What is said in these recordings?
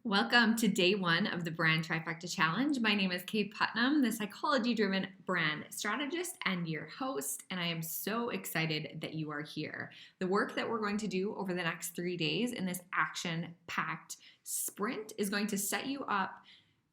Welcome to day one of the Brand Trifecta Challenge. My name is Kate Putnam, the psychology-driven brand strategist and your host, and I am so excited that you are here. The work that we're going to do over the next 3 days in this action-packed sprint is going to set you up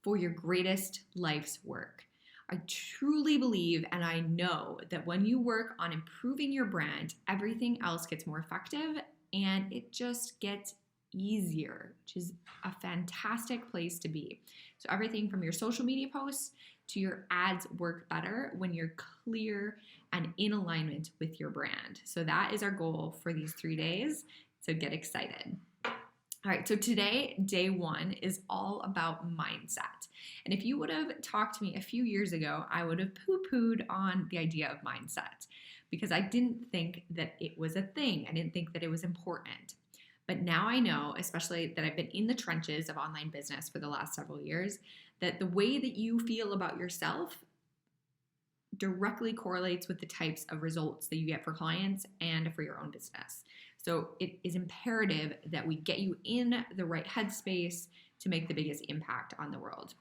for your greatest life's work. I truly believe and I know that when you work on improving your brand, everything else gets more effective and it just gets easier, which is a fantastic place to be. So everything from your social media posts to your ads work better when you're clear and in alignment with your brand. So that is our goal for these 3 days. So get excited. All right, so today, day one, is all about mindset. And if you would have talked to me a few years ago, I would have poo-pooed on the idea of mindset because I didn't think that it was a thing. I didn't think that it was important. But now I know, especially that I've been in the trenches of online business for the last several years, that the way that you feel about yourself directly correlates with the types of results that you get for clients and for your own business. So it is imperative that we get you in the right headspace to make the biggest impact on the world.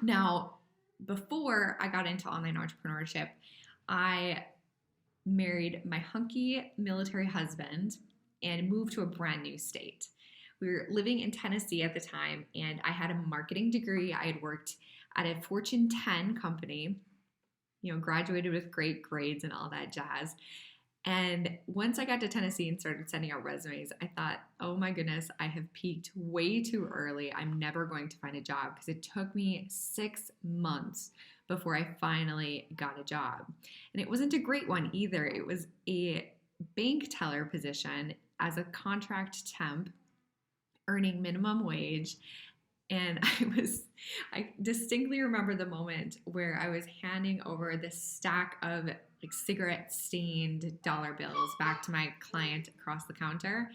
Now, before I got into online entrepreneurship, I married my hunky military husband and moved to a brand new state. We were living in Tennessee at the time, and I had a marketing degree. I had worked at a Fortune 10 company, graduated with great grades and all that jazz. And once I got to Tennessee and started sending out resumes, I thought, oh my goodness, I have peaked way too early. I'm never going to find a job because it took me 6 months before I finally got a job. And it wasn't a great one either. It was a bank teller position as a contract temp, earning minimum wage. And I distinctly remember the moment where I was handing over this stack of cigarette stained dollar bills back to my client across the counter.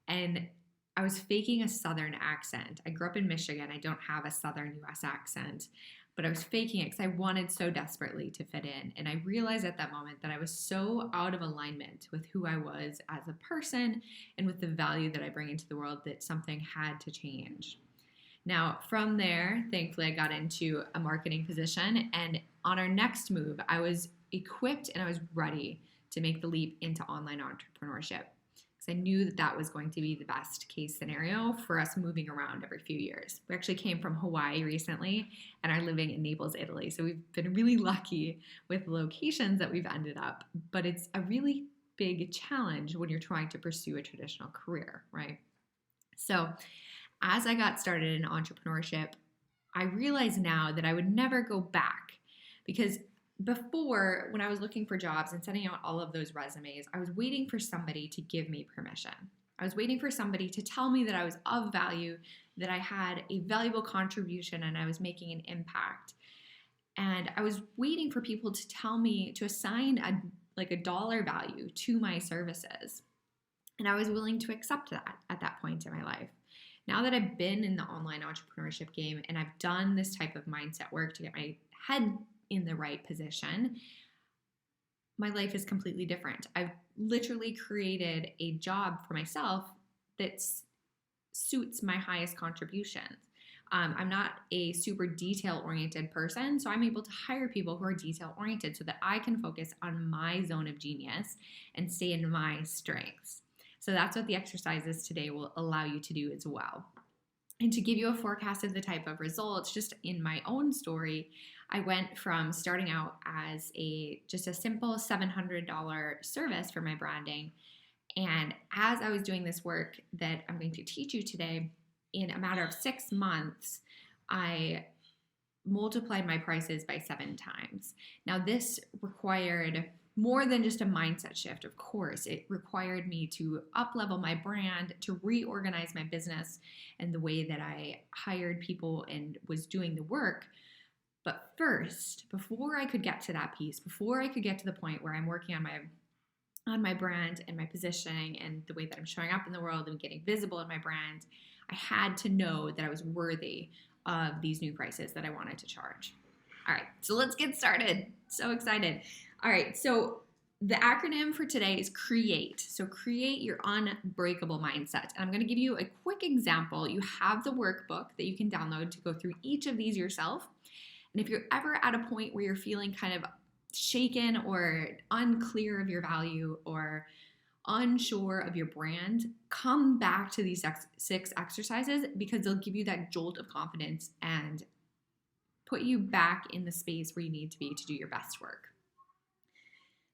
And I was faking a Southern accent. I grew up in Michigan. I don't have a Southern US accent, but I was faking it because I wanted so desperately to fit in. And I realized at that moment that I was so out of alignment with who I was as a person and with the value that I bring into the world that something had to change. Now, from there, thankfully, I got into a marketing position. And on our next move, I was equipped and I was ready to make the leap into online entrepreneurship. I knew that that was going to be the best case scenario for us moving around every few years. We actually came from Hawaii recently and are living in Naples, Italy. So we've been really lucky with the locations that we've ended up, but it's a really big challenge when you're trying to pursue a traditional career, right? So as I got started in entrepreneurship, I realize now that I would never go back because before, when I was looking for jobs and sending out all of those resumes, I was waiting for somebody to give me permission. I was waiting for somebody to tell me that I was of value, that I had a valuable contribution and I was making an impact. And I was waiting for people to tell me to assign a dollar value to my services. And I was willing to accept that at that point in my life. Now that I've been in the online entrepreneurship game and I've done this type of mindset work to get my head in the right position, my life is completely different. I've literally created a job for myself that suits my highest contributions. I'm not a super detail-oriented person, so I'm able to hire people who are detail-oriented so that I can focus on my zone of genius and stay in my strengths. So that's what the exercises today will allow you to do as well. And to give you a forecast of the type of results, just in my own story, I went from starting out as just a simple $700 service for my branding. And as I was doing this work that I'm going to teach you today, in a matter of 6 months, I multiplied my prices by 7 times. Now, this required more than just a mindset shift, of course. It required me to up-level my brand, to reorganize my business and the way that I hired people and was doing the work. But first, before I could get to that piece, before I could get to the point where I'm working on my brand and my positioning and the way that I'm showing up in the world and getting visible in my brand, I had to know that I was worthy of these new prices that I wanted to charge. All right, so let's get started. So excited. All right, so The acronym for today is CREATE. So create your unbreakable mindset. And I'm going to give you a quick example. You have the workbook that you can download to go through each of these yourself. And if you're ever at a point where you're feeling kind of shaken or unclear of your value or unsure of your brand, come back to these 6 exercises because they'll give you that jolt of confidence and put you back in the space where you need to be to do your best work.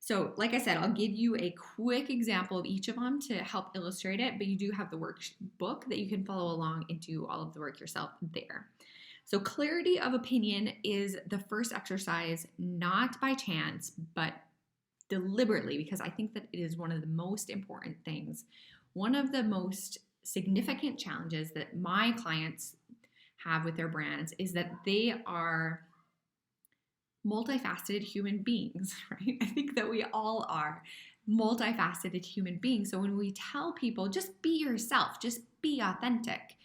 So like I said, I'll give you a quick example of each of them to help illustrate it, but you do have the workbook that you can follow along and do all of the work yourself there. So clarity of opinion is the first exercise, not by chance, but deliberately, because I think that it is one of the most important things. One of the most significant challenges that my clients have with their brands is that they are multifaceted human beings, right? I think that we all are multifaceted human beings. So when we tell people, just be yourself, just be authentic,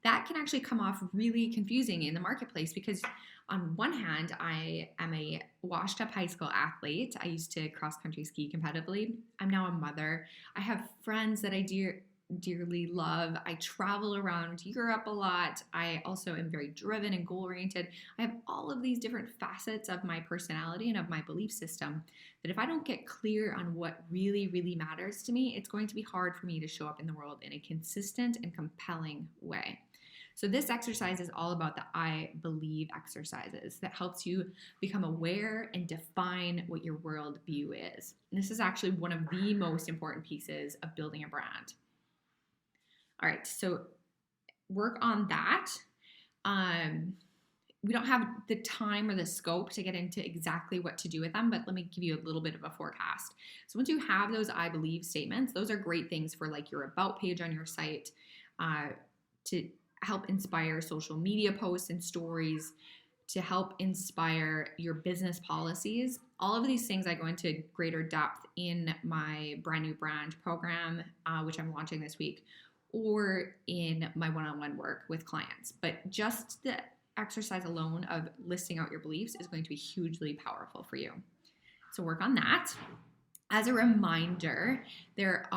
that can actually come off really confusing in the marketplace because on one hand, I am a washed up high school athlete. I used to cross country ski competitively. I'm now a mother. I have friends that I dearly love. I travel around Europe a lot. I also am very driven and goal oriented. I have all of these different facets of my personality and of my belief system that if I don't get clear on what really, really matters to me, it's going to be hard for me to show up in the world in a consistent and compelling way. So this exercise is all about the I believe exercises that helps you become aware and define what your worldview is. And this is actually one of the most important pieces of building a brand. All right, so work on that. We don't have the time or the scope to get into exactly what to do with them, but let me give you a little bit of a forecast. So once you have those I believe statements, those are great things for like your about page on your site, to help inspire social media posts and stories, to help inspire your business policies. All of these things I go into greater depth in my brand new brand program, which I'm launching this week, or in my one-on-one work with clients. But just the exercise alone of listing out your beliefs is going to be hugely powerful for you. So work on that. As a reminder, there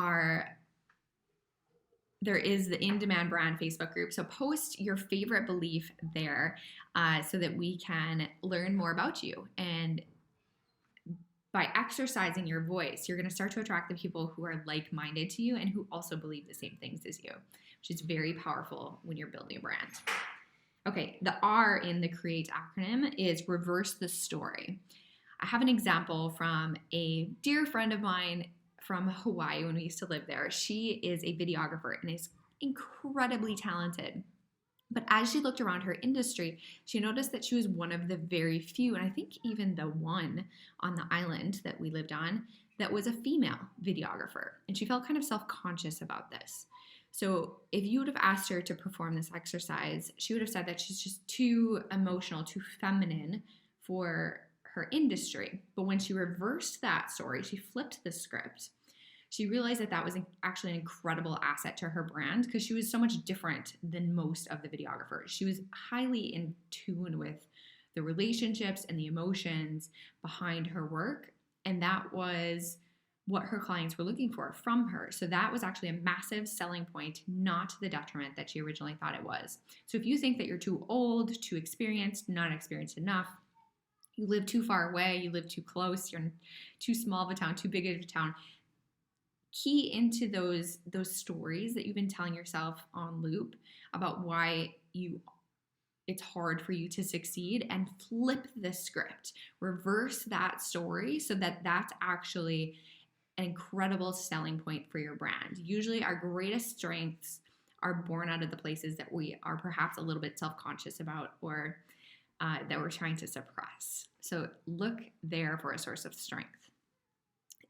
is the In-Demand Brand Facebook group. So post your favorite belief there so that we can learn more about you. And by exercising your voice, you're going to start to attract the people who are like-minded to you and who also believe the same things as you, which is very powerful when you're building a brand. Okay, the R in the CREATE acronym is reverse the story. I have an example from a dear friend of mine from Hawaii when we used to live there. She is a videographer and is incredibly talented. But as she looked around her industry, she noticed that she was one of the very few, and I think even the one on the island that we lived on, that was a female videographer. And she felt kind of self-conscious about this. So if you would have asked her to perform this exercise, she would have said that she's just too emotional, too feminine for her industry. But when she reversed that story, she flipped the script. She realized that that was actually an incredible asset to her brand because she was so much different than most of the videographers. She was highly in tune with the relationships and the emotions behind her work. And that was what her clients were looking for from her. So that was actually a massive selling point, not the detriment that she originally thought it was. So if you think that you're too old, too experienced, not experienced enough, you live too far away, you live too close, you're too small of a town, too big of a town, key into those stories that you've been telling yourself on loop about why it's hard for you to succeed, and flip the script. Reverse that story so that that's actually an incredible selling point for your brand. Usually our greatest strengths are born out of the places that we are perhaps a little bit self-conscious about or that we're trying to suppress. So look there for a source of strength.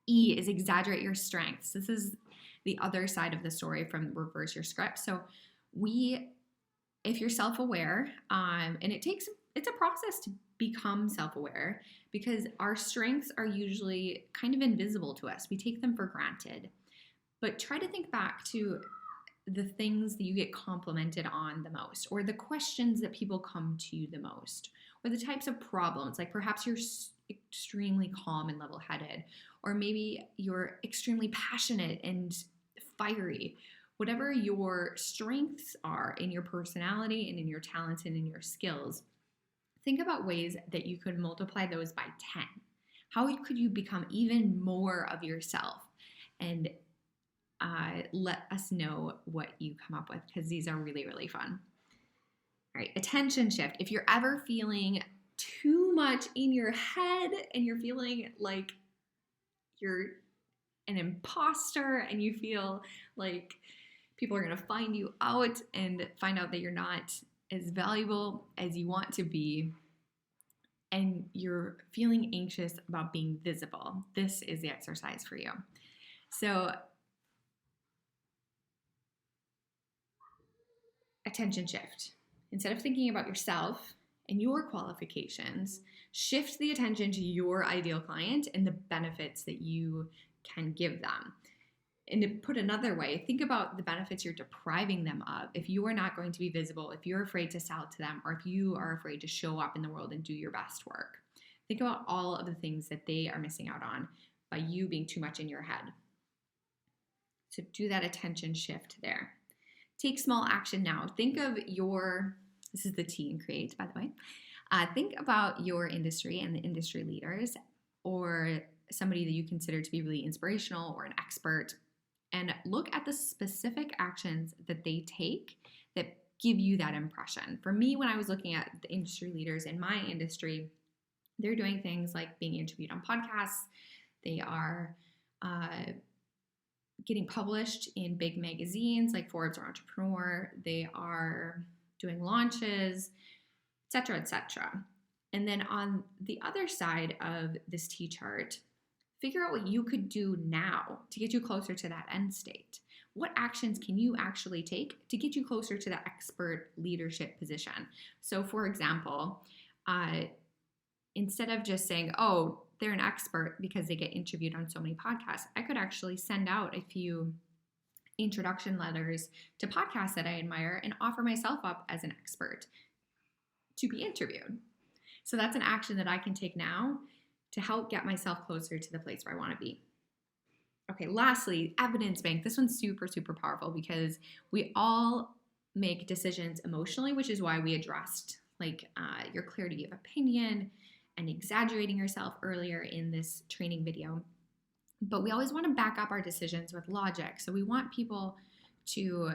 E is exaggerate your strengths. This is the other side of the story from reverse your script. So if you're self-aware, and it's a process to become self-aware because our strengths are usually kind of invisible to us. We take them for granted. But try to think back to the things that you get complimented on the most, or the questions that people come to you the most, or the types of problems, like perhaps you're extremely calm and level-headed, or maybe you're extremely passionate and fiery. Whatever your strengths are in your personality and in your talents and in your skills, think about ways that you could multiply those by 10. How could you become even more of yourself? And let us know what you come up with, because these are really, really fun. All right, attention shift. If you're ever feeling too much in your head and you're feeling like you're an imposter and you feel like people are going to find you out and find out that you're not as valuable as you want to be, and you're feeling anxious about being visible, this is the exercise for you. So, attention shift. Instead of thinking about yourself and your qualifications, shift the attention to your ideal client and the benefits that you can give them. And to put another way, think about the benefits you're depriving them of if you are not going to be visible, if you're afraid to sell to them, or if you are afraid to show up in the world and do your best work. Think about all of the things that they are missing out on by you being too much in your head. So do that attention shift there. Take small action now. Think of this is the T in C.R.E.A.T.E, by the way. Think about your industry and the industry leaders, or somebody that you consider to be really inspirational or an expert, and look at the specific actions that they take that give you that impression. For me, when I was looking at the industry leaders in my industry, they're doing things like being interviewed on podcasts. They are getting published in big magazines like Forbes or Entrepreneur. They are doing launches, etc., etc. And then on the other side of this T chart, figure out what you could do now to get you closer to that end state. What actions can you actually take to get you closer to that expert leadership position? So for example, instead of just saying, oh, they're an expert because they get interviewed on so many podcasts, I could actually send out a few introduction letters to podcasts that I admire and offer myself up as an expert to be interviewed. So that's an action that I can take now to help get myself closer to the place where I want to be. Okay, lastly, evidence bank. This one's super, super powerful because we all make decisions emotionally, which is why we addressed your clarity of opinion and exaggerating yourself earlier in this training video. But we always want to back up our decisions with logic. So we want people to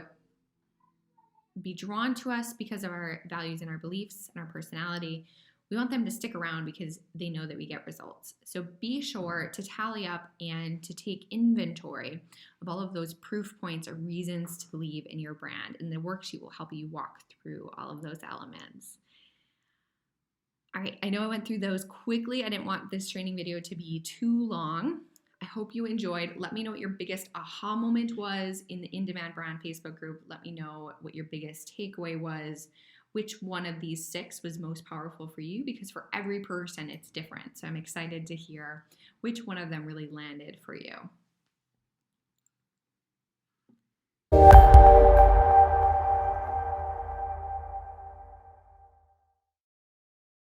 be drawn to us because of our values and our beliefs and our personality. We want them to stick around because they know that we get results. So be sure to tally up and to take inventory of all of those proof points or reasons to believe in your brand. And the worksheet will help you walk through all of those elements. All right, I know I went through those quickly. I didn't want this training video to be too long. I hope you enjoyed. Let me know what your biggest aha moment was in the In-Demand Brand Facebook group. Let me know what your biggest takeaway was. Which one of these 6 was most powerful for you, because for every person it's different. So I'm excited to hear which one of them really landed for you.